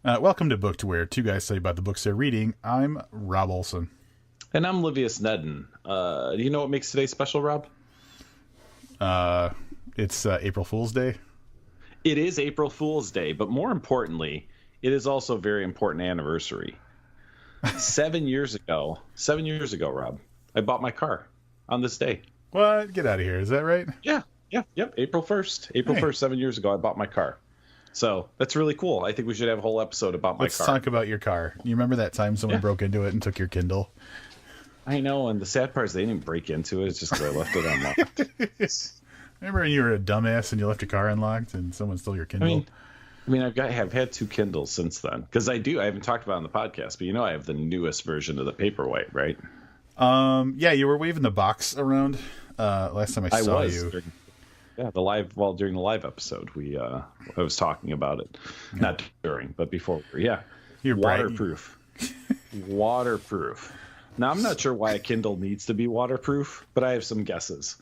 Welcome to Book to Where two guys tell you about the books they're reading. I'm Rob Olson. And I'm Livius Nedden. Do you know what makes today special, Rob? It's April Fool's Day. It is April Fool's Day, but more importantly, it is also a very important anniversary. 7 years ago, Rob, I bought my car on this day. What? Get out of here. Is that right? Yep. April 1st. April 1st, 7 years ago, I bought my car. So that's really cool. I think we should have a whole episode about my car. Let's talk about your car. You remember that time someone broke into it and took your Kindle? I know, and the sad part is they didn't break into it. It's just because I left it unlocked. Remember when you were a dumbass and you left your car unlocked and someone stole your Kindle? I mean, have had two Kindles since then. Because I haven't talked about it on the podcast, but I have the newest version of the Paperwhite, right? Yeah, you were waving the box around last time I saw you. During the live episode, I was talking about it. Yeah. Not during, but before. Yeah. You're waterproof. Waterproof. Now, I'm not sure why a Kindle needs to be waterproof, but I have some guesses.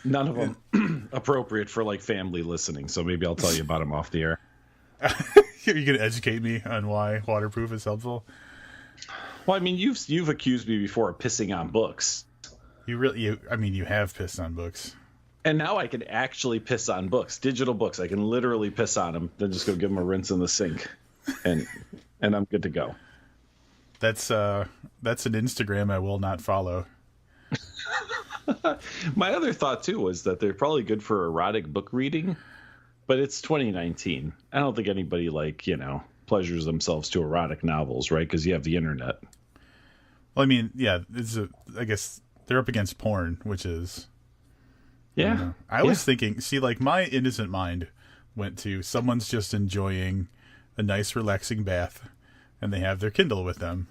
None of them appropriate for like family listening, so maybe I'll tell you about them off the air. You're going to educate me on why waterproof is helpful? Well, I mean, you've accused me before of pissing on books. You have pissed on books. And now I can actually piss on books, digital books. I can literally piss on them, then just go give them a rinse in the sink, and I'm good to go. That's an Instagram I will not follow. My other thought too was that they're probably good for erotic book reading, but it's 2019. I don't think anybody pleasures themselves to erotic novels, right? Because you have the internet. Well, I mean, yeah, I guess they're up against porn, which is. Yeah. I was thinking, my innocent mind went to someone's just enjoying a nice relaxing bath and they have their Kindle with them.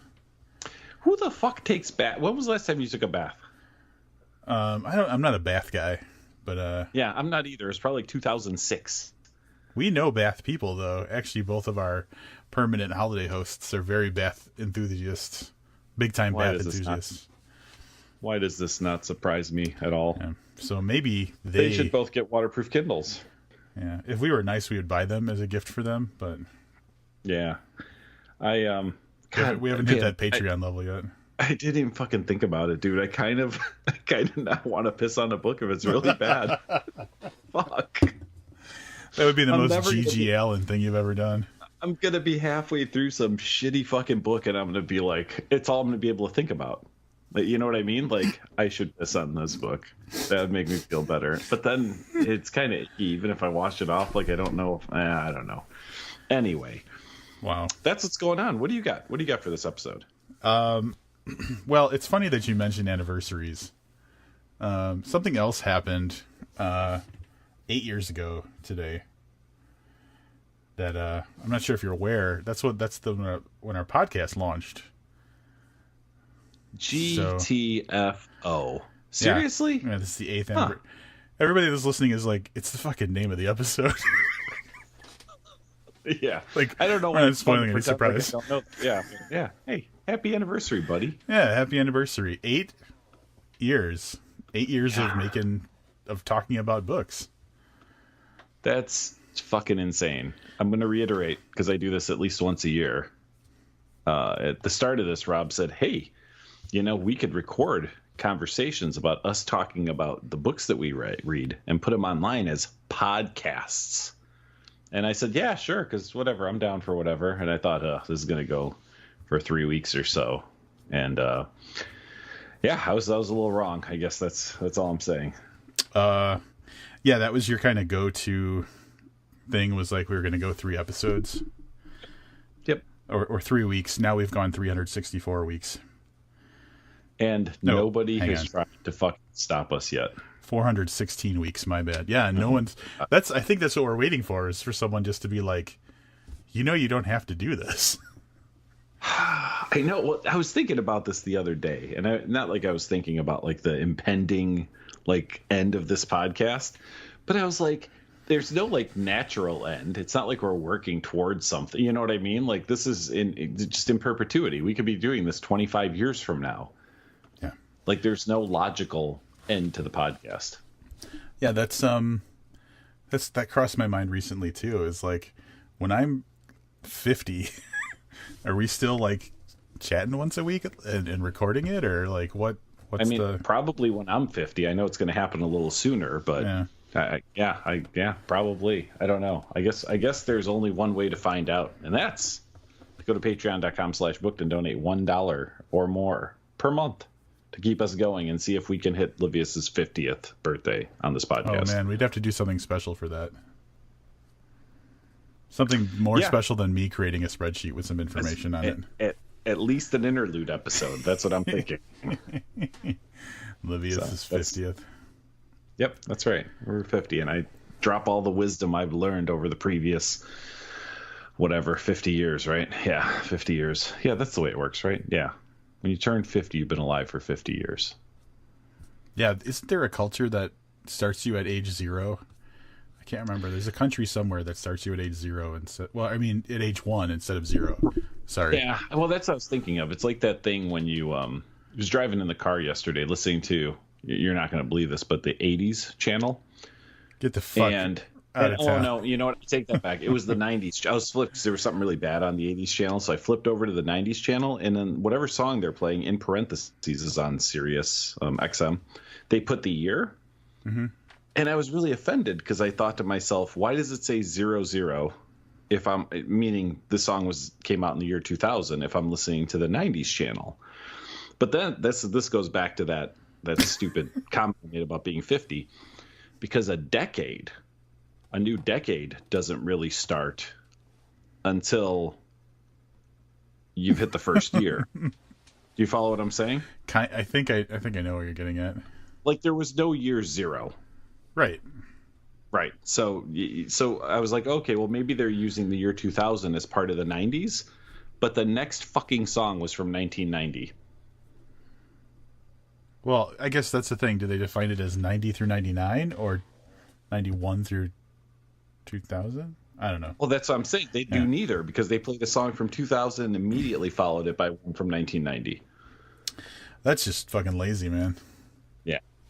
Who the fuck takes bath? When was the last time you took a bath? I'm not a bath guy, but yeah, I'm not either. It's probably like 2006. We know bath people though. Actually, both of our permanent holiday hosts are very bath enthusiasts, big time bath enthusiasts. Why does this not surprise me at all? Yeah. So maybe they should both get waterproof Kindles. Yeah, if we were nice, we would buy them as a gift for them. But yeah, we haven't hit that Patreon level yet. I didn't even fucking think about it, dude. I kind of not want to piss on a book if it's really bad. Fuck. That would be the most GG Allen thing you've ever done. I'm gonna be halfway through some shitty fucking book, and I'm gonna be like, it's all I'm gonna be able to think about. Like, you know what I mean? Like, I should piss on this book. That would make me feel better. But then it's kind of icky. Even if I wash it off, like, I don't know. I don't know. Anyway. Wow. That's what's going on. What do you got? What do you got for this episode? Well, it's funny that you mentioned anniversaries. Something else happened 8 years ago today that I'm not sure if you're aware. When our podcast launched. GTFO. Seriously? Yeah, this is the 8th anniversary. Everybody that's listening is like, it's the fucking name of the episode. Yeah. Like, I don't know. I'm not spoiling any surprise. Like I don't know. Yeah. Hey, happy anniversary, buddy. Yeah, happy anniversary. 8 years. 8 years of talking about books. That's fucking insane. I'm going to reiterate, because I do this at least once a year. At the start of this, Rob said, hey, we could record conversations about us talking about the books that we read and put them online as podcasts. And I said, yeah, sure, because whatever, I'm down for whatever. And I thought, this is going to go for 3 weeks or so. And I was a little wrong. I guess that's all I'm saying. Yeah, that was your kind of go-to thing, was like we were going to go 3 episodes. Yep. Or 3 weeks. Now we've gone 364 weeks. And nobody has tried to fucking stop us yet. 416 weeks, my bad. Yeah, no one's... I think that's what we're waiting for, is for someone just to be like, you don't have to do this. I know. Well, I was thinking about this the other day, and not like I was thinking about like the impending end of this podcast, but I was like, there's no natural end. It's not like we're working towards something. You know what I mean? Like, this is just in perpetuity. We could be doing this 25 years from now. Yeah. Like, there's no logical end to the podcast. Yeah, that crossed my mind recently too. Is like, when I'm 50, are we still like chatting once a week and recording it, or like what's probably when I'm 50. I know it's going to happen a little sooner, but probably. I don't know. I guess there's only one way to find out, and that's to go to patreon.com/booked and donate $1 or more per month to keep us going and see if we can hit Livius's 50th birthday on this podcast. Oh man, we'd have to do something special for that. Something more special than me creating a spreadsheet with some information on it. At least an interlude episode. That's what I'm thinking. Livius's 50th. Yep, that's right. We're 50, and I drop all the wisdom I've learned over the previous, 50 years, right? Yeah, 50 years. Yeah, that's the way it works, right? Yeah. When you turn 50, you've been alive for 50 years. Yeah, isn't there a culture that starts you at age 0? I can't remember. There's a country somewhere that starts you at age 0 at age 1 instead of 0. Sorry. Yeah, well, that's what I was thinking of. It's like that thing when you was driving in the car yesterday, listening to, you're not going to believe this, but the 80s channel. Get the fuck out of town. Oh no, you know what? I take that back. It was the 90s. I was flipped because there was something really bad on the 80s channel, so I flipped over to the 90s channel, and then whatever song they're playing in parentheses is on Sirius XM. They put the year. Mm-hmm. And I was really offended because I thought to myself, why does it say 00 if I'm meaning the song came out in the year 2000 if I'm listening to the 90s channel? But then this goes back to that stupid comment I made about being 50, because a new decade doesn't really start until you've hit the first year. Do you follow what I'm saying? I think I know where you're getting at. Like there was no year 0. Right. So I was like, okay, well, maybe they're using the year 2000 as part of the 90s, but the next fucking song was from 1990. Well, I guess that's the thing. Do they define it as 90 through 99 or 91 through 2000? I don't know. Well, that's what I'm saying. They do neither, because they played a song from 2000 and immediately followed it by one from 1990. That's just fucking lazy, man.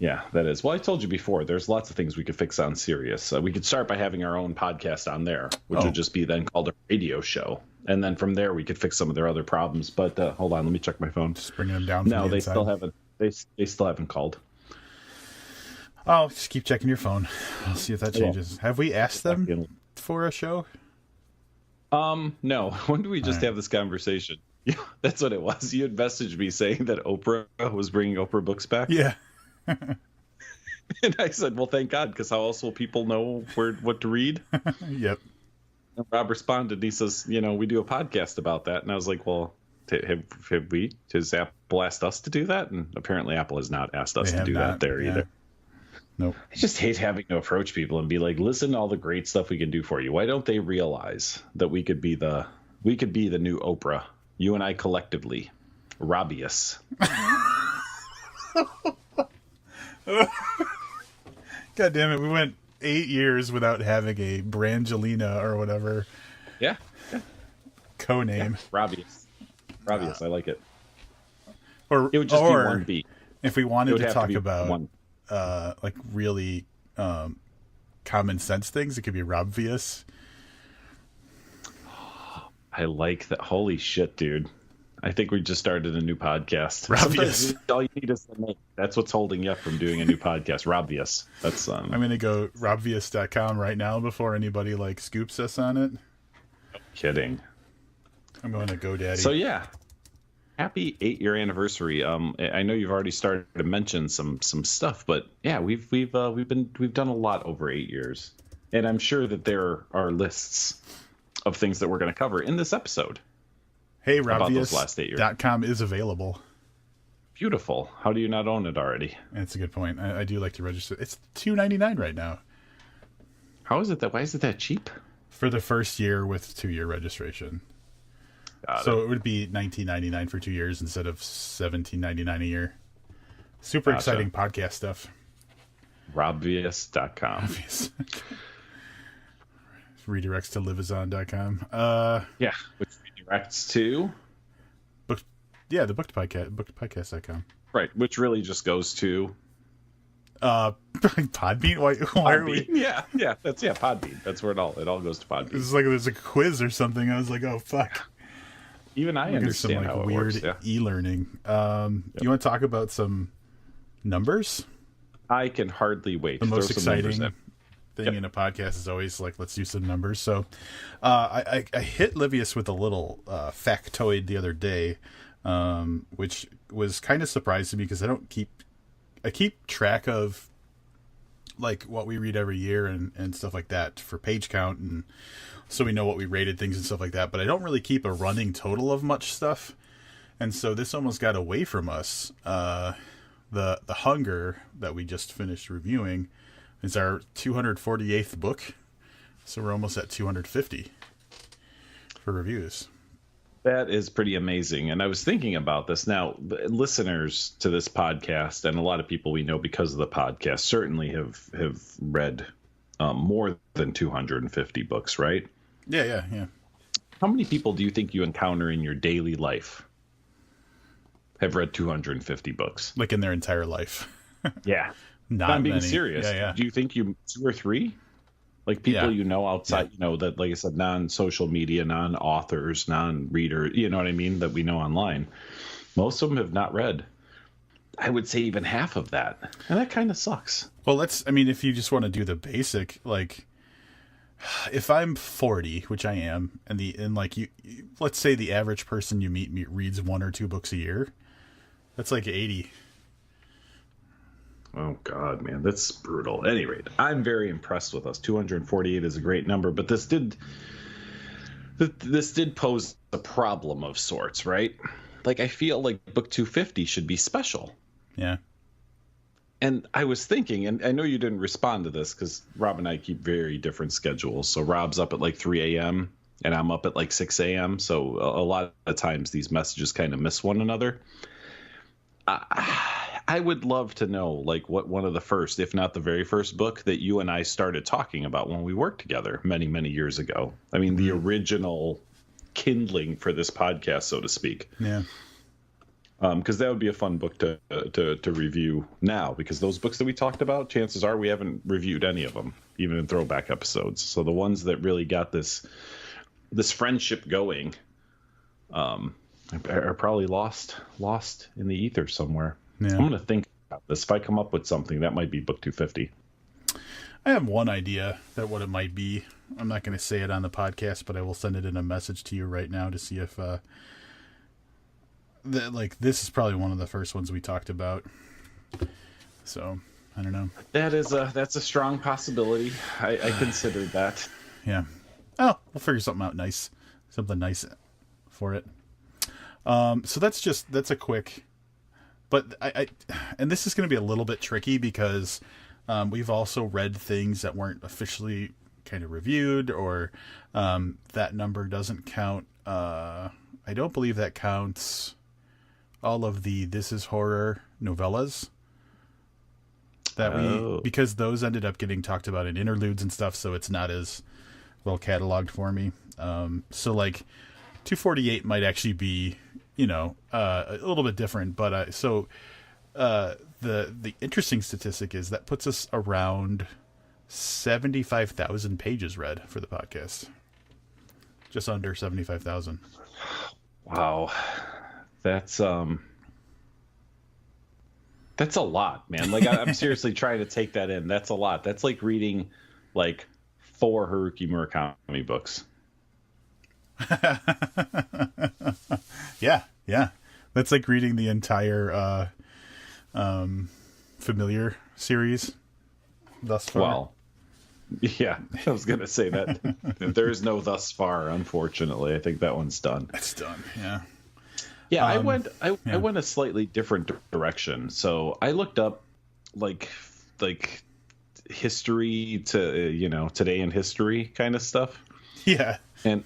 Yeah, that is. Well, I told you before, there's lots of things we could fix on Sirius. We could start by having our own podcast on there, which would just be then called a radio show. And then from there, we could fix some of their other problems. But hold on, let me check my phone. Just bringing them down from No, the they inside. still haven't. They still haven't called. Oh, just keep checking your phone. I'll see if that changes. Have we asked them for a show? No. When do we just have this conversation? Yeah, that's what it was. You had messaged me saying that Oprah was bringing Oprah books back. Yeah. And I said, well, thank God, because how else will people know what to read? Yep. And Rob responded, and he says, we do a podcast about that. And I was like, well, have we? Has Apple asked us to do that? And apparently Apple has not asked us to do that there either. Nope. I just hate having to approach people and be like, listen to all the great stuff we can do for you. Why don't they realize that we could be the new Oprah, you and I collectively, Robbyists. God damn it, we went 8 years without having a Brangelina or whatever. Yeah. Co-name. Yeah. Robbyists, I like it. Or it would just be one beat. If we wanted to talk about like really common sense things, it could be Robvious. I like that. Holy shit, dude. I think we just started a new podcast. Robvious. All you need is the name. That's what's holding you up from doing a new podcast. Robvious. That's I'm going to go robvious.com right now before anybody like scoops us on it. No kidding. I'm going to GoDaddy. So yeah. Happy 8-year anniversary. I know you've already started to mention some stuff, but yeah, we've done a lot over 8 years. And I'm sure that there are lists of things that we're going to cover in this episode. Hey, Robvious.com is available. Beautiful. How do you not own it already? That's a good point. I do like to register. It's $2.99 right now. How is it that? Why is it that cheap? For the first year with 2-year registration. So it would be $19.99 for 2 years instead of $17.99 a year. Super exciting podcast stuff. Robvious.com. Redirects to livazon.com. Yeah, which redirects to the booked podcast, bookedpodcast.com. Right, which really just goes to Podbean. Why are we? Yeah, Podbean. That's where it all goes to Podbean. It's like there's a quiz or something. I was like, oh fuck. Even I understand some, like, how it weird works. Yeah. e-learning. You want to talk about some numbers? I can hardly wait. The most Throw some numbers exciting in. thing in a podcast is always like, let's do some numbers. So I hit Livius with a little factoid the other day, which was kind of surprising because I keep track of like what we read every year and stuff like that for page count, and so we know what we rated things and stuff like that, but I don't really keep a running total of much stuff. And so this almost got away from us. The Hunger that we just finished reviewing is our 248th book. So we're almost at 250 for reviews. That is pretty amazing. And I was thinking about this. Now, listeners to this podcast, and a lot of people we know because of the podcast, certainly have read more than 250 books, right? Yeah. How many people do you think you encounter in your daily life have read 250 books? Like in their entire life. Yeah. Not I'm being many. serious. Yeah. Do you think you 2 or 3? Like people Yeah. Outside, that, like I said, non-social media, non-authors, non-reader, you know what I mean, that we know online. Most of them have not read, I would say, even half of that. And that kind of sucks. Well, if you just want to do the basic, like, if I'm 40, which I am, and like you, let's say the average person you meet reads 1 or 2 books a year, that's like 80. Oh, God, man, that's brutal. At any rate, I'm very impressed with us. 248 is a great number, but this did pose a problem of sorts, right? Like, I feel like book 250 should be special. Yeah. And I was thinking, and I know you didn't respond to this because Rob and I keep very different schedules. So Rob's up at like 3 a.m. and I'm up at like 6 a.m. So a lot of times these messages kind of miss one another. I would love to know, like, what one of the first, if not the very first book that you and I started talking about when we worked together many, many years ago. I mean, the original kindling for this podcast, so to speak. Yeah. Because that would be a fun book to review now, because those books that we talked about, chances are we haven't reviewed any of them, even in throwback episodes. So the ones that really got this friendship going are probably lost in the ether somewhere. Yeah. I'm going to think about this. If I come up with something, that might be book 250. I have one idea that what it might be. I'm not going to say it on the podcast, but I will send it in a message to you right now to see if this is probably one of the first ones we talked about. So I don't know. That's a strong possibility. I considered that. Yeah. Oh, we'll figure something out nice. Something nice for it. So that's a quick, but and this is going to be a little bit tricky because we've also read things that weren't officially kind of reviewed, or that number doesn't count. I don't believe that counts all of the This Is Horror novellas that because those ended up getting talked about in interludes and stuff, so it's not as well cataloged for me. So like 248 might actually be, a little bit different, but the interesting statistic is that puts us around 75,000 pages read for the podcast. Just under 75,000. Wow. That's a lot, man. Like, I'm seriously trying to take that in. That's a lot. That's like reading like 4 Haruki Murakami books. Yeah. That's like reading the entire Familiar series thus far. Well, yeah, I was going to say that. There is no thus far, unfortunately. I think that one's done. It's done, yeah. Yeah, I went a slightly different direction. So I looked up like history to today in history kind of stuff. Yeah. And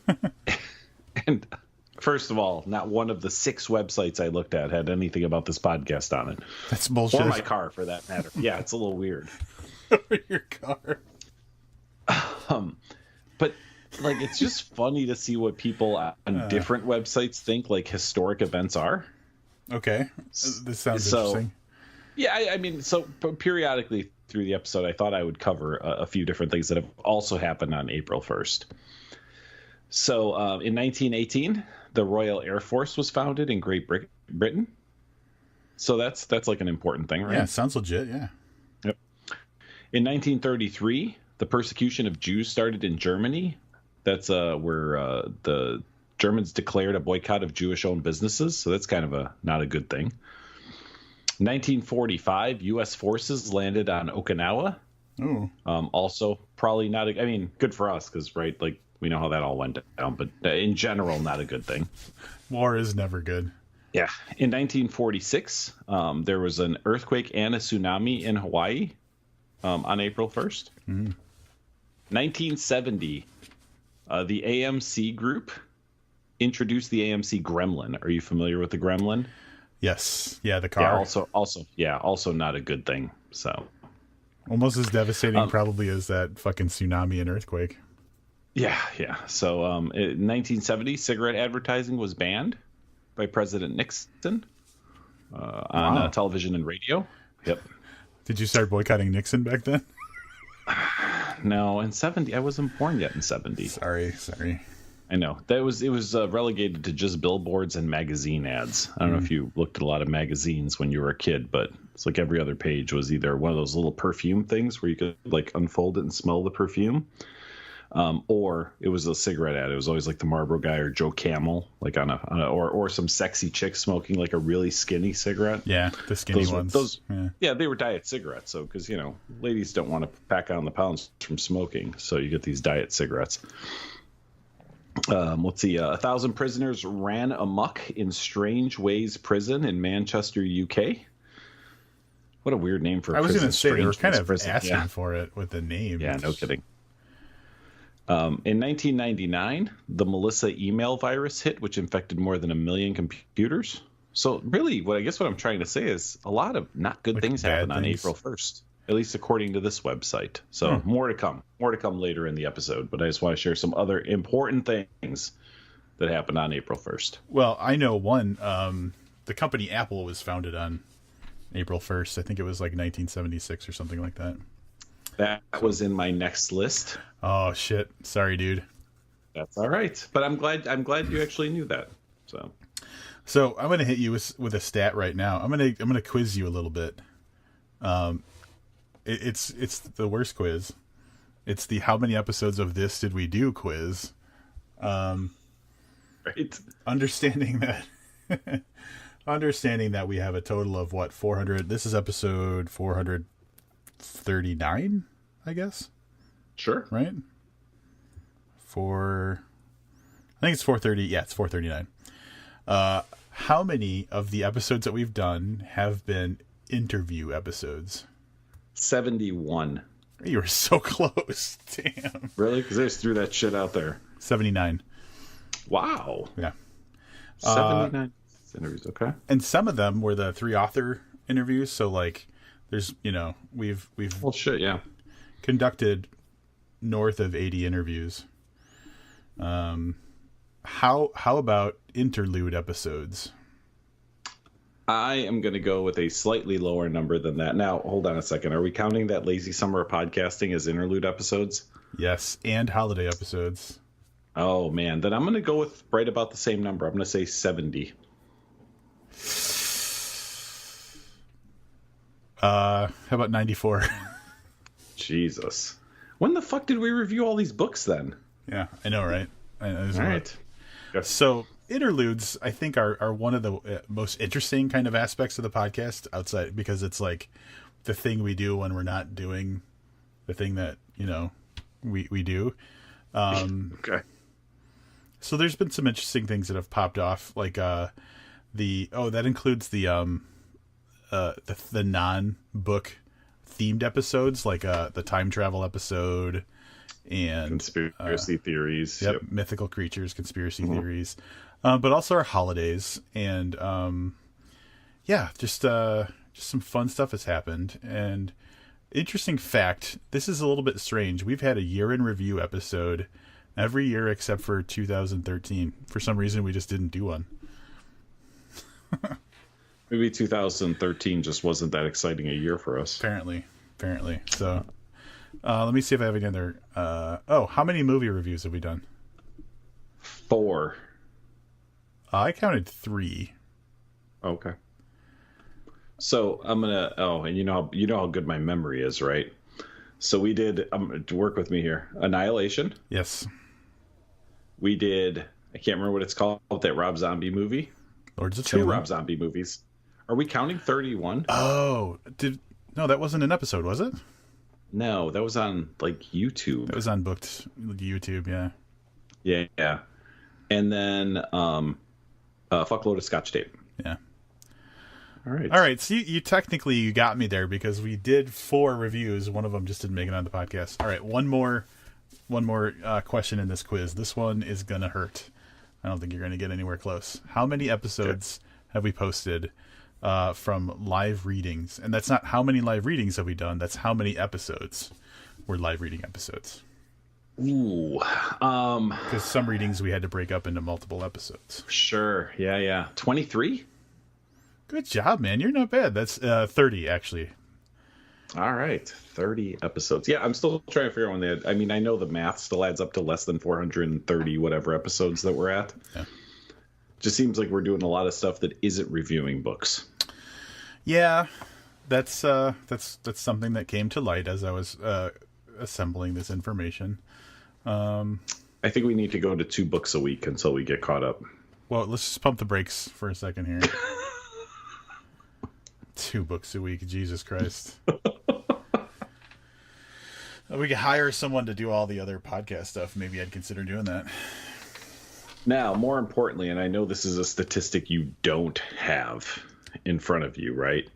first of all, not one of the 6 websites I looked at had anything about this podcast on it. That's bullshit. Or my car, for that matter. Yeah, it's a little weird. Your car. But like, it's just funny to see what people on different websites think like historic events are. Okay, this sounds interesting. Yeah, I mean, so periodically through the episode, I thought I would cover a few different things that have also happened on April 1st. So in 1918, the Royal Air Force was founded in Great Britain. So that's like an important thing, right? Yeah, sounds legit. Yeah. Yep. In 1933, the persecution of Jews started in Germany. That's where the Germans declared a boycott of Jewish-owned businesses. So that's kind of not a good thing. 1945, U.S. forces landed on Okinawa. Oh. Also, probably not. I mean, good for us because, right, like we know how that all went down. But in general, not a good thing. War is never good. Yeah. In 1946, there was an earthquake and a tsunami in Hawaii on April 1st. 1970, the AMC group introduced the AMC Gremlin. Are you familiar with the Gremlin? Yes. Yeah, the car. Yeah, also not a good thing. So almost as devastating probably as that fucking tsunami and earthquake. Yeah. So in 1970, cigarette advertising was banned by President Nixon on television and radio. Yep. Did you start boycotting Nixon back then? No, in 70, I wasn't born yet in 70. Sorry. I know it was relegated to just billboards and magazine ads. I don't know if you looked at a lot of magazines when you were a kid, but it's like every other page was either one of those little perfume things where you could like unfold it and smell the perfume, or it was a cigarette ad. It was always like the Marlboro guy or Joe Camel, like or some sexy chick smoking like a really skinny cigarette. Yeah, the skinny ones. Yeah, they were diet cigarettes. So because ladies don't want to pack on the pounds from smoking, so you get these diet cigarettes. Let's see. 1,000 prisoners ran amok in Strange Ways Prison in Manchester, UK. What a weird name for a prison. I was going to say, they were kind of prison. asking for it with the name. Yeah, no kidding. In 1999, the Melissa email virus hit, which infected more than 1 million computers. So really, what I'm trying to say is a lot of not good things happened on April 1st. At least according to this website. So more to come later in the episode. But I just want to share some other important things that happened on April 1st. Well, I know one. The company Apple was founded on April 1st. I think it was like 1976 or something like that. That was in my next list. Oh shit! Sorry, dude. That's all right. But I'm glad you actually knew that. So I'm gonna hit you with a stat right now. I'm gonna quiz you a little bit. It's the worst quiz. It's the how many episodes of this did we do quiz. Right. Understanding that we have a total of 400. This is episode 439, I guess. Sure. Right? I think it's 430. Yeah, it's 439. How many of the episodes that we've done have been interview episodes? 71. You were so close. Damn. Really? Because I just threw that shit out there. 79. Wow. Yeah. 79 interviews. Okay. And some of them were the 3 author interviews. So like, there's we've well, shit, yeah, conducted north of 80 interviews. How about interlude episodes? I am going to go with a slightly lower number than that. Now, hold on a second. Are we counting that Lazy Summer of Podcasting as interlude episodes? Yes, and holiday episodes. Oh, man. Then I'm going to go with right about the same number. I'm going to say 70. How about 94? Jesus. When the fuck did we review all these books then? Yeah, I know, right? All right. So interludes, I think, are one of the most interesting kind of aspects of the podcast outside, because it's like the thing we do when we're not doing the thing that, we do. Okay. So there's been some interesting things that have popped off, like that includes the non-book themed episodes, like the time travel episode and conspiracy theories. Yep, mythical creatures, conspiracy theories, but also our holidays, and just some fun stuff has happened. And interesting fact, this is a little bit strange. We've had a year in review episode every year except for 2013. For some reason, we just didn't do one. Maybe 2013 just wasn't that exciting a year for us. Apparently. So, let me see if I have any other. How many movie reviews have we done? 4. I counted 3. Okay. So I'm gonna. Oh, and you know how good my memory is, right? So we did. Work with me here. Annihilation. Yes. We did. I can't remember what it's called. That Rob Zombie movie. Lords of 2 Salem. Rob Zombie movies. Are we counting 31? Oh, no, that wasn't an episode, was it? No, that was on like YouTube. That was on booked YouTube, yeah. Yeah. And then fuckload of Scotch tape. Yeah. All right. So you technically got me there because we did 4 reviews. One of them just didn't make it on the podcast. All right, one more question in this quiz. This one is gonna hurt. I don't think you're gonna get anywhere close. How many episodes have we posted from live readings? And that's not how many live readings have we done. That's how many episodes were live reading episodes. Ooh. Because some readings we had to break up into multiple episodes. Sure. Yeah. 23? Good job, man. You're not bad. That's 30, actually. All right. 30 episodes. Yeah, I'm still trying to figure out when they had. I mean, I know the math still adds up to less than 430 whatever episodes that we're at. Yeah. Just seems like we're doing a lot of stuff that isn't reviewing books. Yeah, that's something that came to light as I was assembling this information. I think we need to go to 2 books a week until we get caught up. Well, let's just pump the brakes for a second here. 2 books a week, Jesus Christ. We could hire someone to do all the other podcast stuff. Maybe I'd consider doing that. Now, more importantly, and I know this is a statistic you don't have in front of you, right?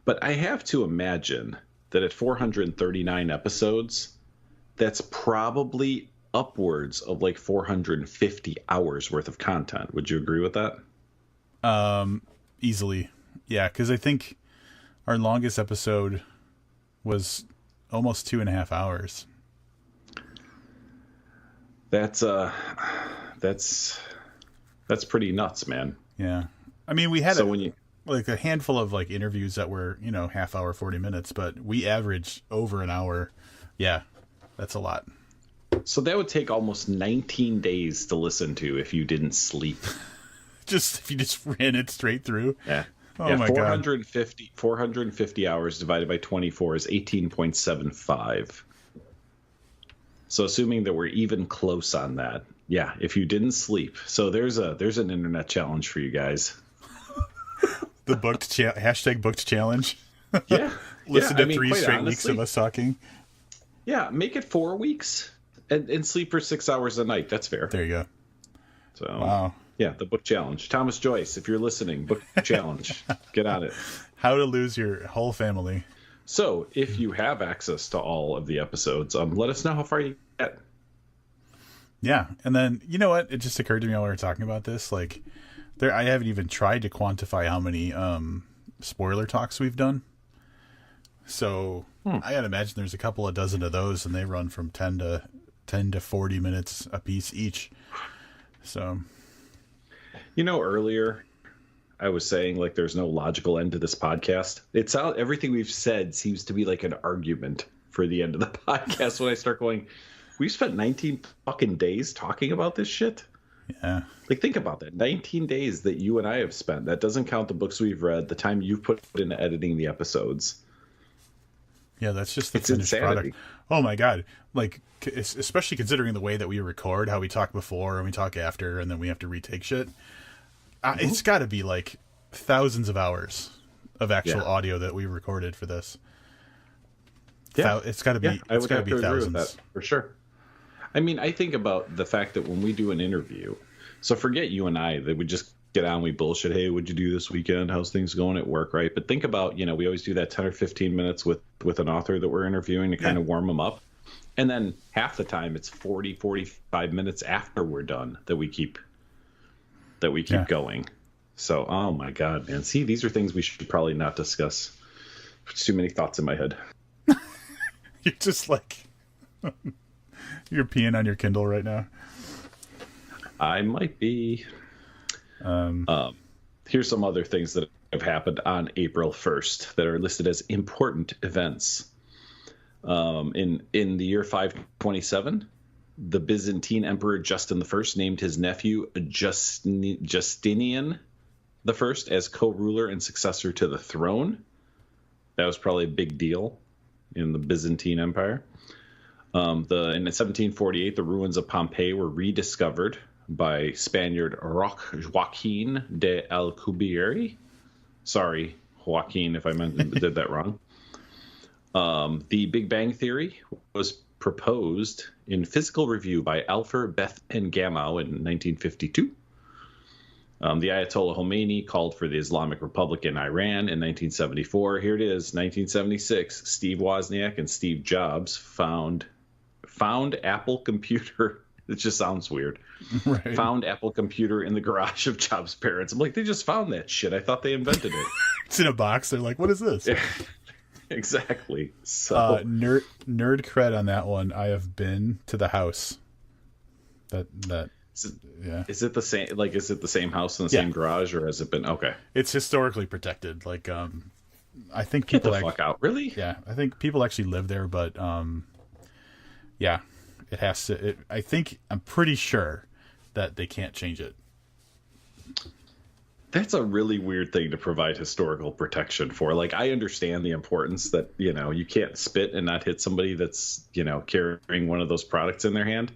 But I have to imagine that at 439 episodes, that's probably upwards of like 450 hours worth of content. Would you agree with that? Easily. Yeah, because I think our longest episode was almost 2.5 hours. That's pretty nuts, man. Yeah. I mean, we had when you like a handful of like interviews that were, half hour, 40 minutes, but we averaged over an hour. Yeah, that's a lot. So that would take almost 19 days to listen to if you didn't sleep. If you just ran it straight through. Yeah. Oh yeah, my 450 hours divided by 24 is 18.75. So assuming that we're even close on that. Yeah, if you didn't sleep. So there's an internet challenge for you guys. The hashtag booked challenge. Yeah. Listen to 3 straight weeks of us talking. Yeah, make it 4 weeks and sleep for 6 hours a night. That's fair. There you go. So wow. Yeah, the book challenge. Thomas Joyce, if you're listening, book challenge. Get on it. How to lose your whole family. So if you have access to all of the episodes, let us know how far you get. Yeah, and then you know what? It just occurred to me while we were talking about this. Like, I haven't even tried to quantify how many spoiler talks we've done. So I gotta imagine there's a couple of dozen of those, and they run from 10 to 40 minutes a piece each. So, earlier I was saying like there's no logical end to this podcast. Everything we've said seems to be like an argument for the end of the podcast. When I start going, we spent 19 fucking days talking about this shit. Yeah. Like, think about that. 19 days that you and I have spent. That doesn't count the books we've read, the time you've put into editing the episodes. Yeah, that's just the it's finished insanity. product. Oh my God. Like, especially considering the way that we record, how we talk before and we talk after, and then we have to retake shit. It's got to be like thousands of hours of actual audio that we recorded for this. Yeah, it's got to be. I It's would got to have be to agree thousands with that for sure. I mean, I think about the fact that when we do an interview, so forget you and I, that we just get on, we bullshit. Hey, what'd you do this weekend? How's things going at work? Right. But think about, we always do that 10 or 15 minutes with an author that we're interviewing to kind of warm them up. And then half the time it's 45 minutes after we're done that we keep going. So, oh my God, man. See, these are things we should probably not discuss. There's too many thoughts in my head. You're just like, you're peeing on your Kindle right now. I might be. Here's some other things that have happened on April 1st that are listed as important events. In the year 527, the Byzantine Emperor Justin I named his nephew Justinian I as co-ruler and successor to the throne. That was probably a big deal in the Byzantine Empire. In 1748, the ruins of Pompeii were rediscovered by Spaniard Joaquin de Alcubierre. Sorry, Joaquin, if I did that wrong. The Big Bang Theory was proposed in Physical Review by Alfred Beth and Gamow in 1952. The Ayatollah Khomeini called for the Islamic Republic in Iran in 1974. Here it is, 1976. Steve Wozniak and Steve Jobs found Apple computer. It just sounds weird. Right. Found Apple computer in the garage of Jobs' parents. I'm like, they just found that shit. I thought they invented it. It's in a box. They're like, what is this? Exactly. So nerd cred on that one. I have been to the house. Yeah. Is it the same? Like, is it the same house in the same garage, or has it been okay? It's historically protected. Like, I think people get the fuck out. Really? Yeah, I think people actually live there, but yeah, it has to. I'm pretty sure that they can't change it. That's a really weird thing to provide historical protection for. Like, I understand the importance that, you can't spit and not hit somebody that's, carrying one of those products in their hand.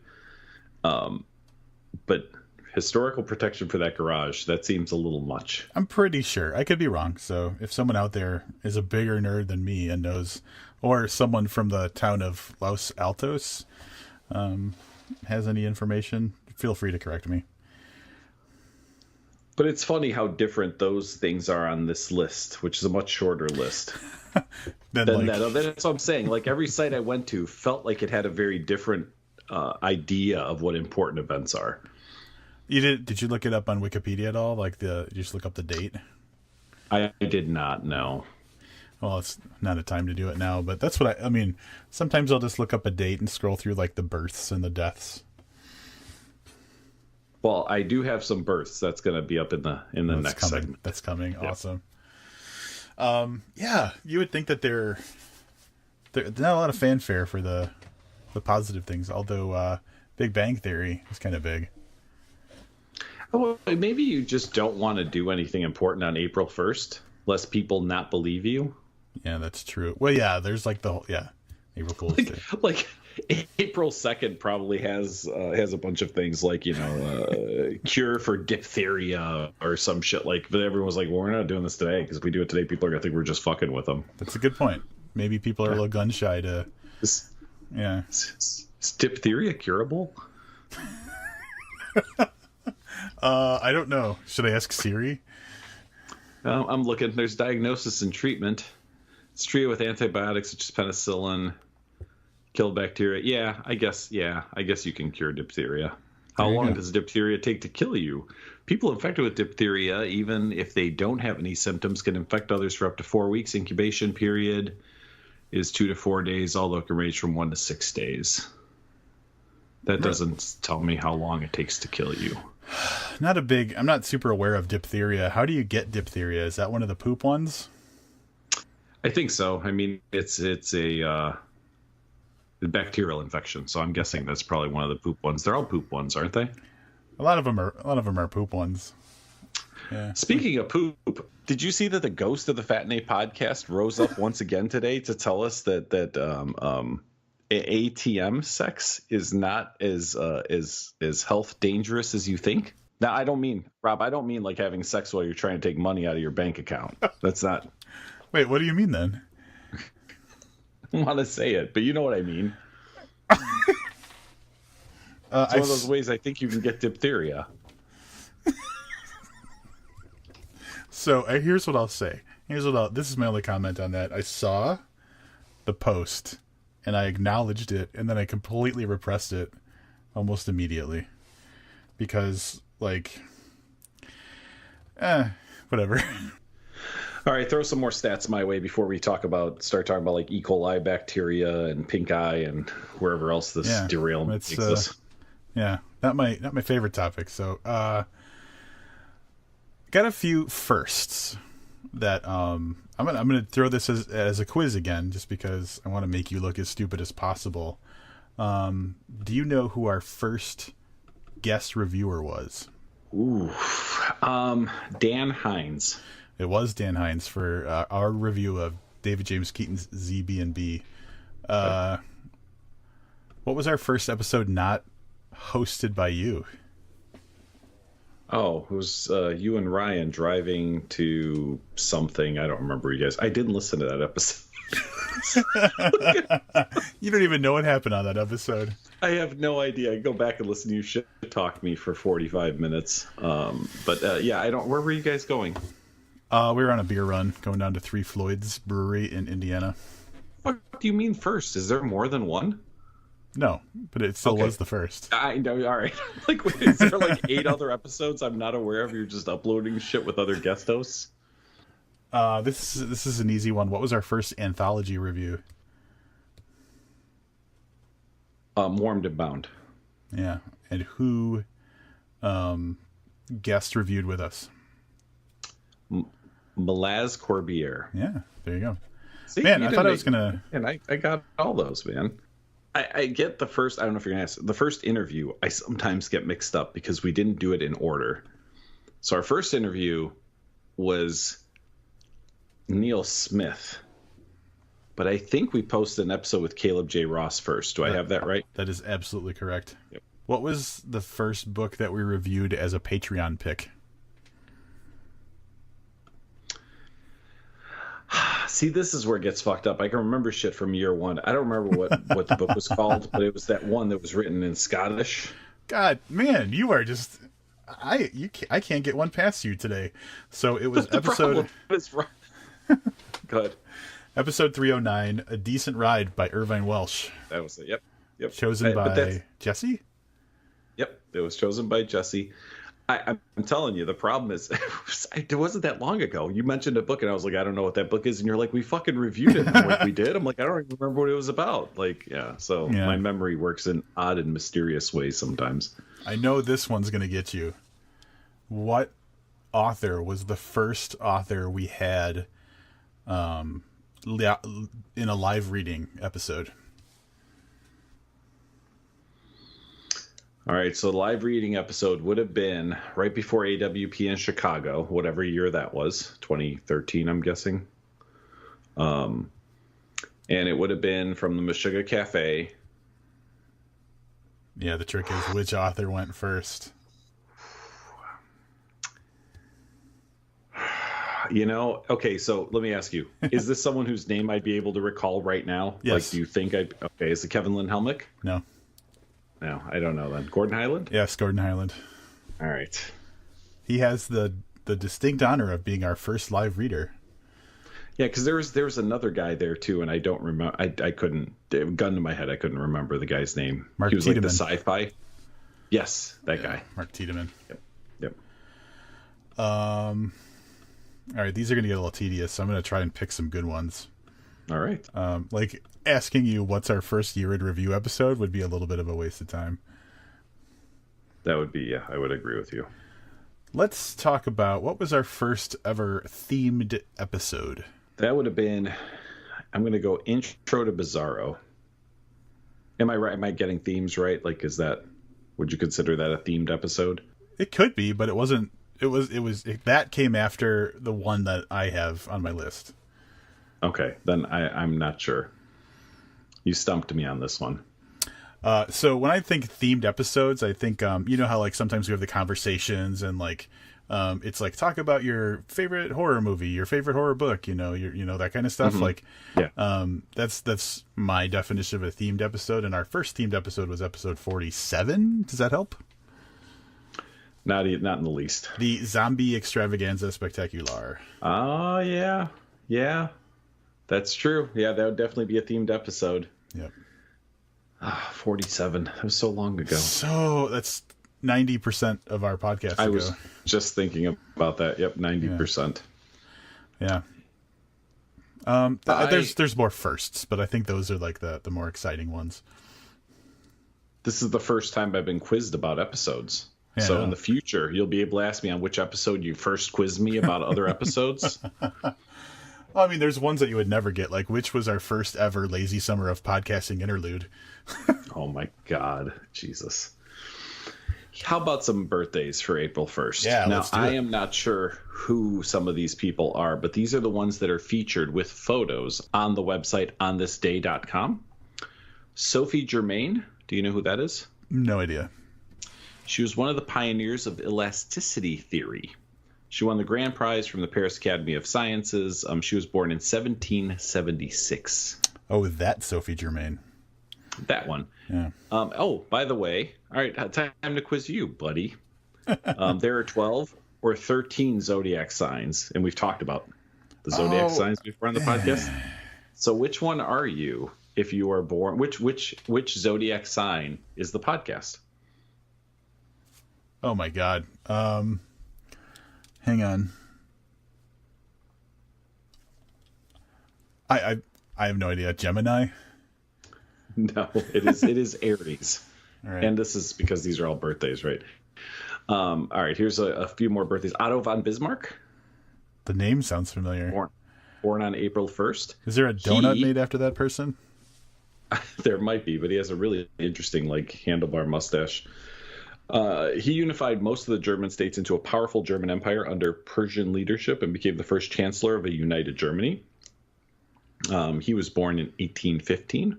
But historical protection for that garage, that seems a little much. I'm pretty sure. I could be wrong. So if someone out there is a bigger nerd than me and knows, or someone from the town of Los Altos has any information, feel free to correct me. But it's funny how different those things are on this list, which is a much shorter list than that. That's what I'm saying. Like, every site I went to felt like it had a very different idea of what important events are. Did you look it up on Wikipedia at all? Like, you just look up the date? I did not know. Well, it's not a time to do it now, but that's what I mean. Sometimes I'll just look up a date and scroll through like the births and the deaths. Well, I do have some births. That's going to be up in the next segment. That's coming. Yep. Awesome. Yeah, you would think that there's not a lot of fanfare for the positive things, although Big Bang Theory is kind of big. Well, maybe you just don't want to do anything important on April 1st, lest people not believe you. Yeah, that's true. Well, yeah, there's like April Fool's Day. Like April 2nd probably has a bunch of things like, cure for diphtheria or some shit like, but everyone was like, well, we're not doing this today because if we do it today, people are going to think we're just fucking with them. That's a good point. Maybe people are a little gun shy to. Yeah. Is diphtheria curable? I don't know. Should I ask Siri? I'm looking. There's diagnosis and treatment. It's treated with antibiotics such as penicillin. Kill bacteria. Yeah, I guess you can cure diphtheria. How long does diphtheria take to kill you? People infected with diphtheria, even if they don't have any symptoms, can infect others for up to 4 weeks. Incubation period is 2 to 4 days, although it can range from 1 to 6 days. That doesn't tell me how long it takes to kill you. I'm not super aware of diphtheria. How do you get diphtheria? Is that one of the poop ones? I think so. I mean, it's a bacterial infection, so I'm guessing that's probably one of the poop ones. They're all poop ones, aren't they? A lot of them are poop ones. Yeah. Speaking of poop, did you see that the ghost of the Fat Nate podcast rose up once again today to tell us that ATM sex is not as health dangerous as you think? Now, I don't mean like having sex while you're trying to take money out of your bank account. That's not. Wait, what do you mean then? I don't want to say it, but you know what I mean. It's one of those ways I think you can get diphtheria. So here's what I'll say. This is my only comment on that. I saw the post and I acknowledged it, and then I completely repressed it almost immediately because, like, whatever. All right, throw some more stats my way before we start talking about like E. coli bacteria and pink eye and wherever else this derailment takes us. Yeah, not my favorite topic. So, got a few firsts that I'm gonna throw this as a quiz again, just because I want to make you look as stupid as possible. Do you know who our first guest reviewer was? Ooh, Dan Hines. It was Dan Hines for our review of David James Keaton's ZB&B. What was our first episode not hosted by you? Oh, it was you and Ryan driving to something. I don't remember, you guys. I didn't listen to that episode. You don't even know what happened on that episode. I have no idea. I go back and listen to you shit talk me for 45 minutes. Yeah, I don't. Where were you guys going? We were on a beer run going down to Three Floyds Brewery in Indiana. What do you mean first? Is there more than one? No, but it still was the first. I know. All right. Like, wait, is there like 8 other episodes I'm not aware of? You're just uploading shit with other guest hosts? This is an easy one. What was our first anthology review? Warmed and Bound. Yeah, and who guest reviewed with us? Malaz Corbier. Yeah, there you go. See, man, I thought I was gonna. And I got all those, man. I get the first. I don't know if you're gonna ask. The first interview, I sometimes get mixed up because we didn't do it in order. So our first interview was Neil Smith, but I think we posted an episode with Caleb J. Ross first. Do I have that right? That is absolutely correct. Yep. What was the first book that we reviewed as a Patreon pick? See, this is where it gets fucked up. I can remember shit from year one. I don't remember what the book was called, but it was that one that was written in Scottish. God, man, you are just I can't get one past you today. So it was episode. Good. Episode 309, A Decent Ride by Irvine Welsh. That was it. Yep. Chosen by Jesse. Yep, it was chosen by Jesse. I'm telling you, the problem is, it wasn't that long ago. You mentioned a book, and I was like, I don't know what that book is, and you're like, we fucking reviewed it. And I'm like, we did. I'm like, I don't even remember what it was about. Like, yeah. So my memory works in odd and mysterious ways sometimes. I know this one's gonna get you. What author was the first author we had, in a live reading episode? All right, so the live reading episode would have been right before AWP in Chicago, whatever year that was, 2013, I'm guessing. And it would have been from the Meshuggah Cafe. Yeah, the trick is which author went first. You know, okay, so let me ask you. Is this someone whose name I'd be able to recall right now? Yes. Like, do you think okay, is it Kevin Lynn Helmick? No. No, I don't know then. Gordon Highland? Yes, Gordon Highland. All right. He has the distinct honor of being our first live reader. Yeah, because there was another guy there too, and I don't remember. I couldn't. Gun to my head, I couldn't remember the guy's name. Mark he was Tiedemann. Like the sci-fi. Yes, that guy. Mark Tiedemann. Yep. All right, these are going to get a little tedious, so I'm going to try and pick some good ones. All right. Like asking you what's our first year in review episode would be a little bit of a waste of time. That would be, yeah, I would agree with you. Let's talk about what was our first ever themed episode. That would have been, I'm going to go Intro to Bizarro. Am I right? Am I getting themes right? Like, would you consider that a themed episode? It could be, but it wasn't. That came after the one that I have on my list. Okay, then I'm not sure. You stumped me on this one. So when I think themed episodes, I think, you know how like sometimes we have the conversations and like, it's like talk about your favorite horror movie, your favorite horror book, you know, that kind of stuff. Mm-hmm. Like, yeah, that's my definition of a themed episode. And our first themed episode was episode 47. Does that help? Not in the least. The Zombie Extravaganza Spectacular. Oh, yeah. That's true. Yeah, that would definitely be a themed episode. Yep. 47. That was so long ago. So that's 90% of our podcast I ago. was just thinking about that. Yep, 90%. Yeah. There's more firsts, but I think those are like the more exciting ones. This is the first time I've been quizzed about episodes. So Yeah. in the future, you'll be able to ask me on which episode you first quizzed me about other episodes. Well, I mean, there's ones that you would never get, like which was our first ever lazy summer of podcasting interlude. Oh my God, Jesus. How about some birthdays for April 1st? Yeah, now, let's do I it. am not sure who some of these people are, but these are the ones that are featured with photos on the website onthisday.com. Sophie Germain, do you know who that is? No idea. She was one of the pioneers of elasticity theory. She won the grand prize from the Paris Academy of Sciences. She was born in 1776. Oh, that's Sophie Germain. That one. Yeah. Oh, by the way, all right, time to quiz you, buddy. There are 12 or 13 zodiac signs, and we've talked about the zodiac signs before on the podcast. So which one are you if you are born? Which zodiac sign is the podcast? Oh my God. Hang on. I have no idea. Gemini. No, it is Aries. All right. And this is because these are all birthdays, right? All right, here's a few more birthdays. Otto von Bismarck, The name sounds familiar. born on April 1st. Is there a donut made after that person? There might be, but he has a really interesting, like, handlebar mustache. He unified most of the German states into a powerful German empire under Persian leadership and became the first chancellor of a united Germany. He was born in 1815.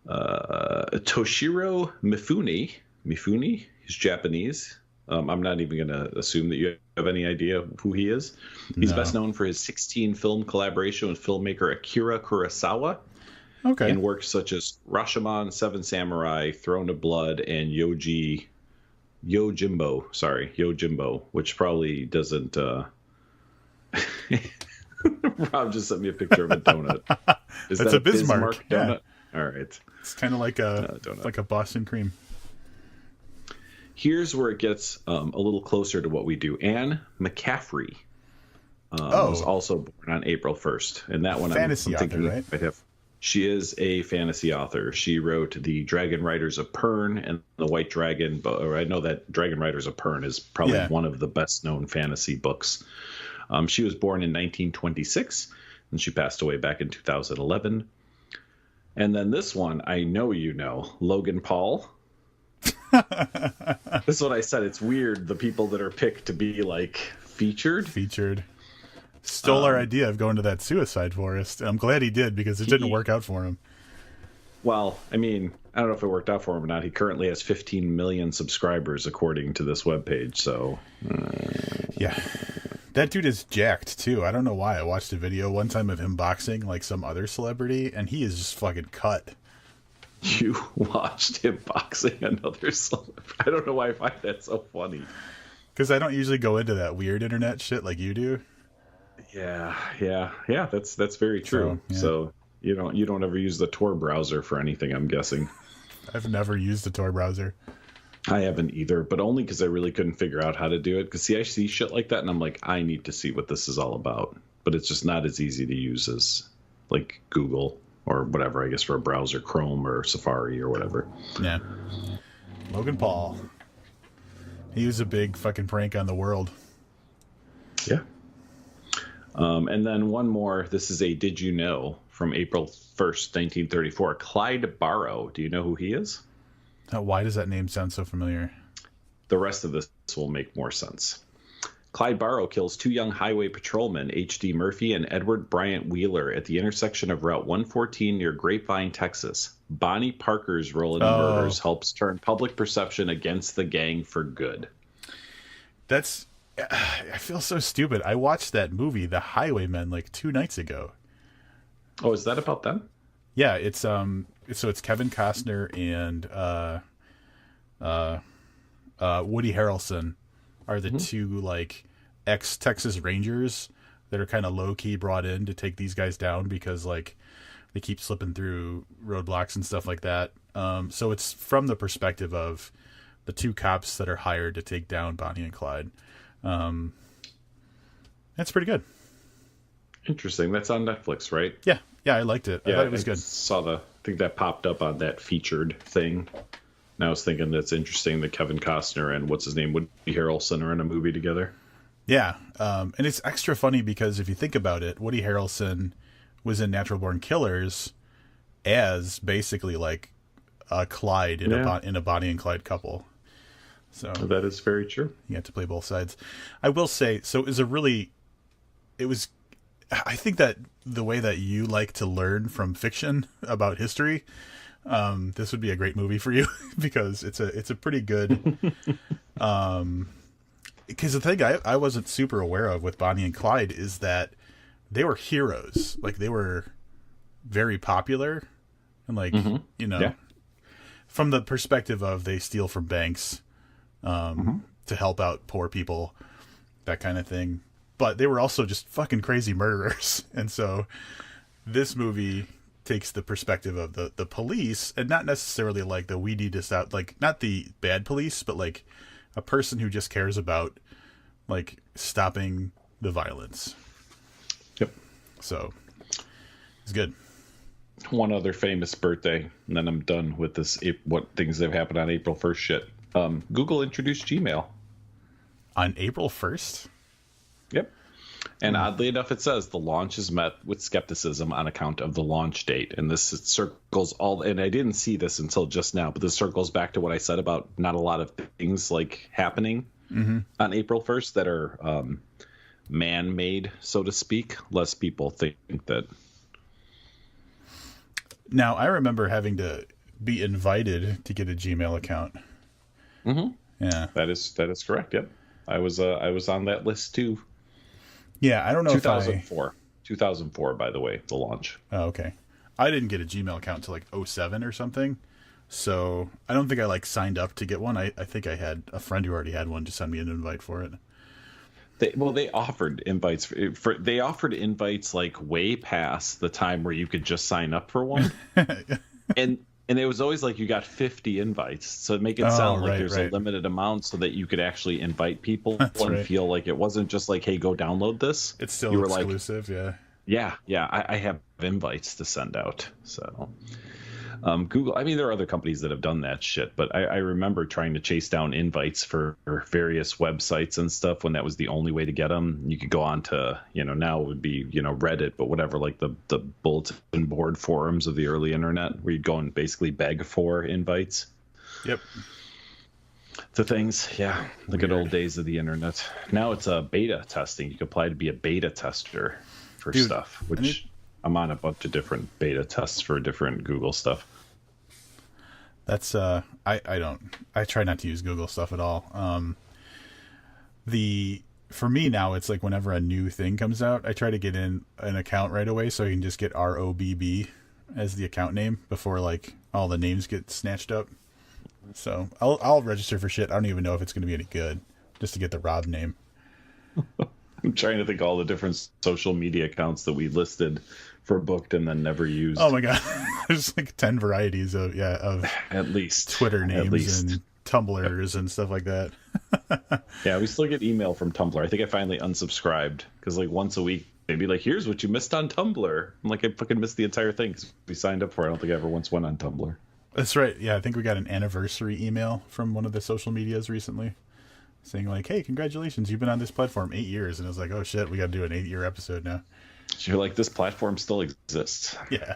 Toshiro Mifune, he's Japanese. I'm not even going to assume that you have any idea who he is. He's best known for his 16 film collaboration with filmmaker Akira Kurosawa. Okay. In works such as Rashomon, Seven Samurai, Throne of Blood, and Yojimbo, which probably doesn't. Rob just sent me a picture of a donut. Is That's that a Bismarck, yeah. donut? All right. It's kind of like a donut. like a Boston cream. Here's where it gets a little closer to what we do. Anne McCaffrey was also born on April 1st, and that one Fantasy I'm thinking author, right? might have. She is a fantasy author. She wrote the Dragon Riders of Pern and the White Dragon. Or I know that Dragon Riders of Pern is probably one of the best known fantasy books. She was born in 1926, and she passed away back in 2011. And then this one, I know you know, Logan Paul. This is what I said. It's weird, the people that are picked to be, like, featured. Stole our idea of going to that suicide forest. I'm glad he did, because it didn't work out for him. Well, I mean, I don't know if it worked out for him or not. He currently has 15 million subscribers, according to this webpage. So, Yeah. That dude is jacked, too. I don't know why. I watched a video one time of him boxing like some other celebrity, and he is just fucking cut. you watched him boxing another celebrity. I don't know why I find that so funny. Because I don't usually go into that weird internet shit like you do. Yeah. That's very true. So, yeah. So you don't ever use the Tor browser for anything, I'm guessing. I've never used a Tor browser. I haven't either, but only because I really couldn't figure out how to do it. Because see, I see shit like that, and I'm like, I need to see what this is all about. But it's just not as easy to use as like Google or whatever. I guess for a browser, Chrome or Safari or whatever. Yeah. Logan Paul. He was a big fucking prank on the world. Yeah. And then one more. This is a Did You Know from April 1st, 1934. Clyde Barrow. Do you know who he is? Why does that name sound so familiar? The rest of this will make more sense. Clyde Barrow kills two young highway patrolmen, H.D. Murphy and Edward Bryant Wheeler, at the intersection of Route 114 near Grapevine, Texas. Bonnie Parker's role in the murders helps turn public perception against the gang for good. I feel so stupid. I watched that movie, The Highwaymen, like 2 nights ago. Oh, is that about them? Yeah, it's Kevin Costner and Woody Harrelson are the two like ex-Texas Rangers that are kind of low-key brought in to take these guys down because like they keep slipping through roadblocks and stuff like that. So it's from the perspective of the two cops that are hired to take down Bonnie and Clyde. That's pretty good. Interesting. That's on Netflix, right? Yeah, I liked it. I thought it was good. I think that popped up on that featured thing. And I was thinking that's interesting that Kevin Costner and what's his name, Woody Harrelson, are in a movie together. Yeah, and it's extra funny because if you think about it, Woody Harrelson was in Natural Born Killers as basically like a Clyde in a Bonnie and Clyde couple. So that is very true. You have to play both sides. I will say, so I think that the way that you like to learn from fiction about history, this would be a great movie for you because it's a pretty good. Because the thing I wasn't super aware of with Bonnie and Clyde is that they were heroes. Like, they were very popular. And, like, from the perspective of they steal from banks to help out poor people, that kind of thing. But they were also just fucking crazy murderers. And so this movie takes the perspective of the police, and not necessarily like the we need to stop, like, not the bad police, but like a person who just cares about like stopping the violence. Yep. So it's good. One other famous birthday, and then I'm done with this. What things have happened on April 1st shit. Google introduced Gmail on April 1st. Yep. And oddly enough, it says the launch is met with skepticism on account of the launch date. And this circles all, and I didn't see this until just now, but this circles back to what I said about not a lot of things like happening on April 1st that are man-made, so to speak. Less people think that. Now, I remember having to be invited to get a Gmail account. Mm-hmm. Yeah, that is correct. Yep, I was on that list too. Yeah, I don't know 2004. 2004, by the way, the launch. Oh, okay. I didn't get a Gmail account until like 2007 or something. So I don't think I like signed up to get one. I think I had a friend who already had one to send me an invite for it. They offered invites they offered invites like way past the time where you could just sign up for one. and it was always like you got 50 invites, so to make it sound like there's a limited amount so that you could actually invite people and feel like it wasn't just like, hey, go download this. It's still exclusive, yeah. I have invites to send out. So Google, I mean, there are other companies that have done that shit, but I remember trying to chase down invites for various websites and stuff when that was the only way to get them. You could go on to, now it would be, Reddit, but whatever, like the bulletin board forums of the early internet where you'd go and basically beg for invites. Yep. To things. Yeah. The good old days of the internet. Now it's a beta testing. You can apply to be a beta tester for stuff, which I'm on a bunch of different beta tests for different Google stuff. That's I try not to use Google stuff at all. For me now, it's like whenever a new thing comes out, I try to get in an account right away so I can just get ROBB as the account name before like all the names get snatched up. So I'll register for shit I don't even know if it's going to be any good, just to get the Rob name. I'm trying to think all the different social media accounts that we listed for booked and then never used. Oh my god, there's like 10 varieties of at least Twitter names and Tumblrs and stuff like that. Yeah, we still get email from Tumblr. I think I finally unsubscribed because like once a week they'd be like, "Here's what you missed on Tumblr." I'm like, I fucking missed the entire thing because we signed up for it. I don't think I ever once went on Tumblr. That's right. Yeah, I think we got an anniversary email from one of the social medias recently, saying like, "Hey, congratulations, you've been on this platform 8 years." And I was like, "Oh shit, we got to do an 8-year episode now." So you're like, this platform still exists. Yeah.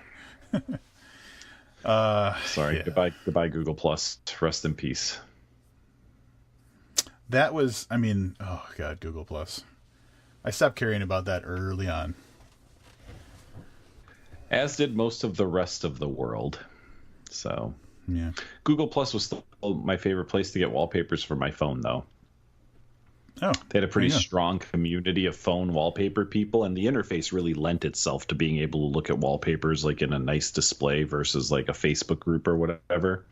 Sorry. Yeah. Goodbye, Google Plus. Rest in peace. That was, oh god, Google Plus. I stopped caring about that early on. As did most of the rest of the world. So, yeah. Google Plus was still my favorite place to get wallpapers for my phone, though. Oh, they had a pretty strong community of phone wallpaper people, and the interface really lent itself to being able to look at wallpapers like in a nice display versus like a Facebook group or whatever.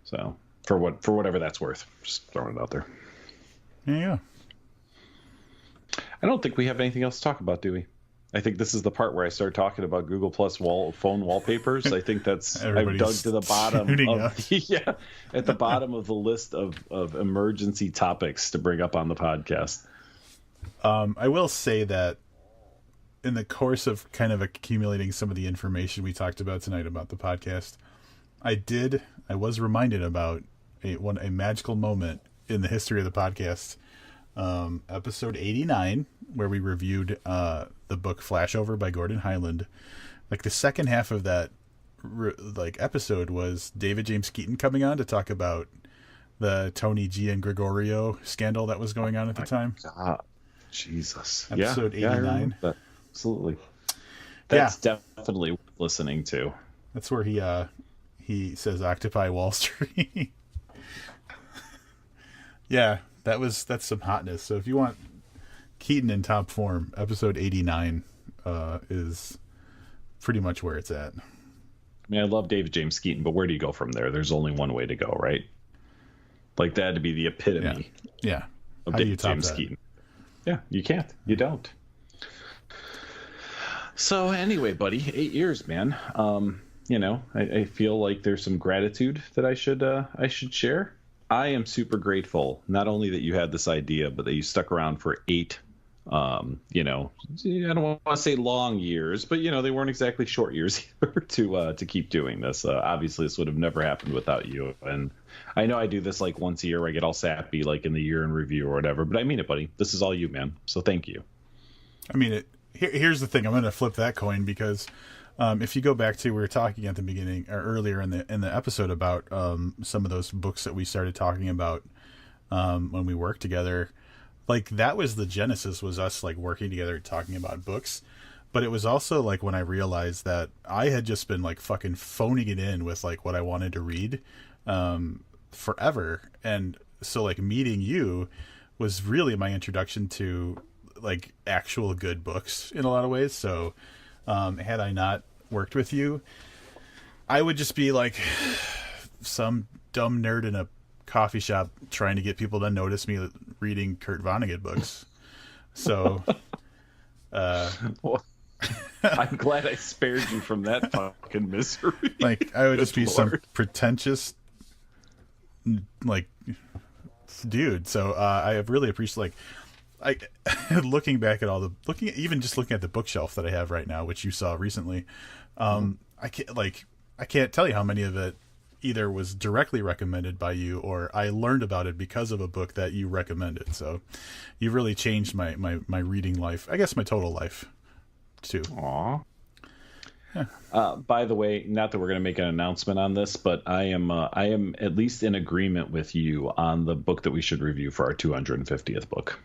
So for whatever that's worth, just throwing it out there. Yeah. I don't think we have anything else to talk about, do we? I think this is the part where I start talking about Google Plus phone wallpapers. I think that's I've dug to the bottom of at the bottom of the list of emergency topics to bring up on the podcast. I will say that in the course of kind of accumulating some of the information we talked about tonight about the podcast, I was reminded about a magical moment in the history of the podcast. Episode 89, where we reviewed the book Flashover by Gordon Highland. Like the second half of that episode was David James Keaton coming on to talk about the Tony G and Gregorio scandal that was going on at the time. God. Jesus. Episode 89. Yeah, absolutely. That's definitely worth listening to. That's where he says Occupy Wall Street. Yeah, that's some hotness. So if you want Keaton in top form, episode 89 is pretty much where it's at. I mean, I love David James Keaton, but where do you go from there? There's only one way to go, right? Like that to be the epitome. Yeah. Of How David do you top James that? Keaton. Yeah, you can't. You don't. So anyway, buddy, 8 years, man. I feel like there's some gratitude that I should share. I am super grateful, not only that you had this idea, but that you stuck around for 8. I don't want to say long years, but they weren't exactly short years either to keep doing this. Obviously, this would have never happened without you. And I know I do this like once a year where I get all sappy, like in the year in review or whatever. But I mean it, buddy. This is all you, man. So thank you. I mean, here's the thing. I'm going to flip that coin because if you go back to we were talking at the beginning or earlier in the episode about some of those books that we started talking about when we worked together. Like that was the genesis, was us like working together talking about books. But it was also like when I realized that I had just been like fucking phoning it in with like what I wanted to read forever. And so like meeting you was really my introduction to like actual good books in a lot of ways. So had I not worked with you, I would just be like some dumb nerd in a coffee shop trying to get people to notice me reading Kurt Vonnegut books. So Well, I'm glad I spared you from that fucking misery. like I would just be Lord. some pretentious like dude. So I have really appreciated like looking back at looking at the bookshelf that I have right now, which you saw recently. I can't tell you how many of it either was directly recommended by you or I learned about it because of a book that you recommended. So you've really changed my reading life. I guess my total life too. Aw. Yeah. By the way, not that we're going to make an announcement on this, but I am at least in agreement with you on the book that we should review for our 250th book.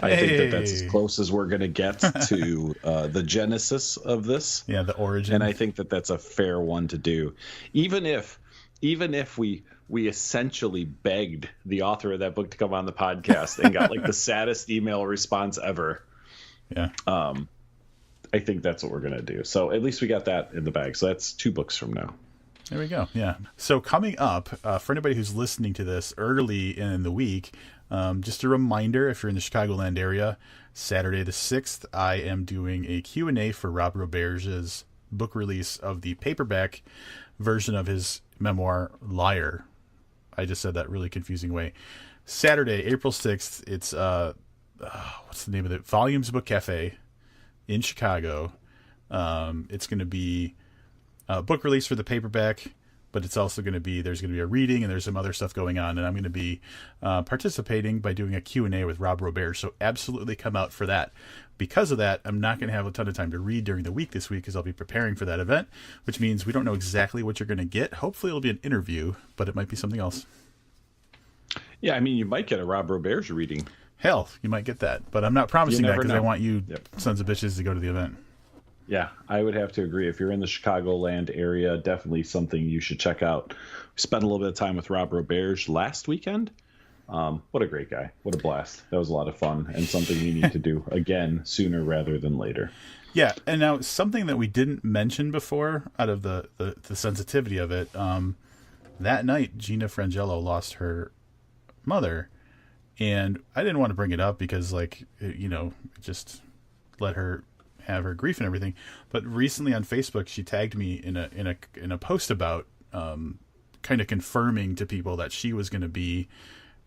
I think that's as close as we're going to get to the genesis of this. Yeah, the origin. And I think that's a fair one to do. Even if we essentially begged the author of that book to come on the podcast and got like the saddest email response ever. Yeah. I think that's what we're going to do. So at least we got that in the bag. So that's 2 books from now. There we go. Yeah. So coming up, for anybody who's listening to this early in the week, just a reminder, if you're in the Chicagoland area, Saturday the 6th, I am doing a Q&A for Rob Roberge's book release of the paperback version of his memoir, Liar. I just said that really confusing way. Saturday, April 6th, it's, what's the name of it? Volumes Book Cafe in Chicago. It's going to be a book release for the paperback, but it's also going to be, there's going to be a reading and there's some other stuff going on. And I'm going to be participating by doing a Q&A with Rob Roberge. So absolutely come out for that. Because of that, I'm not going to have a ton of time to read during the week this week because I'll be preparing for that event, which means we don't know exactly what you're going to get. Hopefully it'll be an interview, but it might be something else. Yeah, I mean, you might get a Rob Roberge reading. Hell, you might get that, but I'm not promising that because I want you sons of bitches to go to the event. Yeah, I would have to agree. If you're in the Chicagoland area, definitely something you should check out. We spent a little bit of time with Rob Roberge last weekend. What a great guy. What a blast. That was a lot of fun and something we need to do again sooner rather than later. Yeah, and now something that we didn't mention before out of the sensitivity of it, that night Gina Frangello lost her mother, and I didn't want to bring it up because just let her have her grief and everything. But recently on Facebook, she tagged me in a post about kind of confirming to people that she was going to be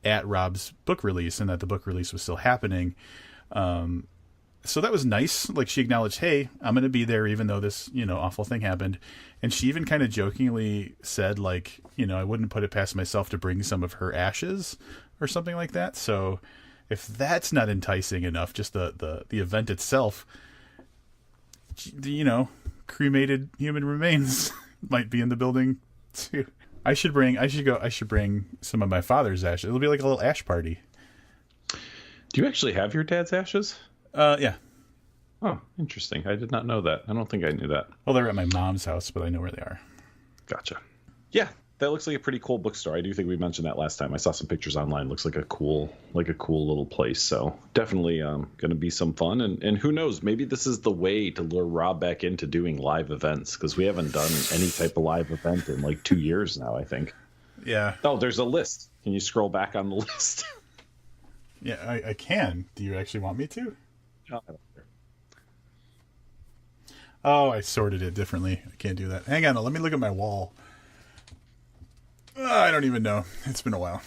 at Rob's book release and that the book release was still happening. so that was nice. Like, she acknowledged, hey, I'm going to be there even though this, awful thing happened. And she even kind of jokingly said, like, I wouldn't put it past myself to bring some of her ashes or something like that. So if that's not enticing enough, just the event itself, cremated human remains might be in the building too. I should bring some of my father's ashes. It'll be like a little ash party. Do you actually have your dad's ashes? Yeah. Oh, interesting. I did not know that. I don't think I knew that. Well, they're at my mom's house, but I know where they are. Gotcha. Yeah, that looks like a pretty cool bookstore. I do think we mentioned that last time. I saw some pictures online. Looks like a cool little place. So definitely going to be some fun. And who knows, maybe this is the way to lure Rob back into doing live events, because we haven't done any type of live event in like 2 years now, I think. Yeah. Oh, there's a list. Can you scroll back on the list? Yeah, I can. Do you actually want me to? Oh, I sorted it differently. I can't do that. Hang on, let me look at my wall. I don't even know. It's been a while.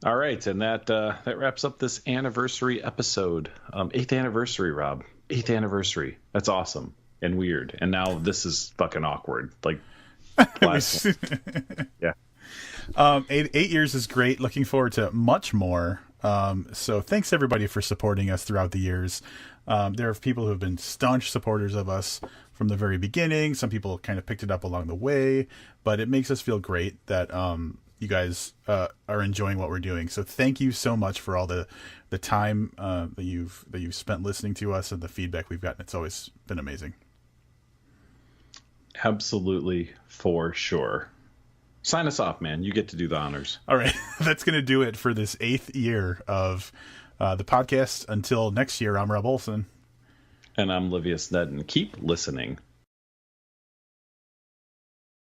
All right, and that wraps up this anniversary episode. 8th anniversary, Rob. 8th anniversary. That's awesome and weird. And now this is fucking awkward. Like, last yeah. 8 years is great. Looking forward to much more. So thanks everybody for supporting us throughout the years. There are people who have been staunch supporters of us from the very beginning. Some people kind of picked it up along the way, but it makes us feel great that you guys are enjoying what we're doing. So thank you so much for all the time that you've spent listening to us and the feedback we've gotten. It's always been amazing. Absolutely, for sure. Sign us off, man. You get to do the honors. All right. That's going to do it for this 8th year of the podcast. Until next year, I'm Rob Olson. And I'm Livius Nedden. Keep listening.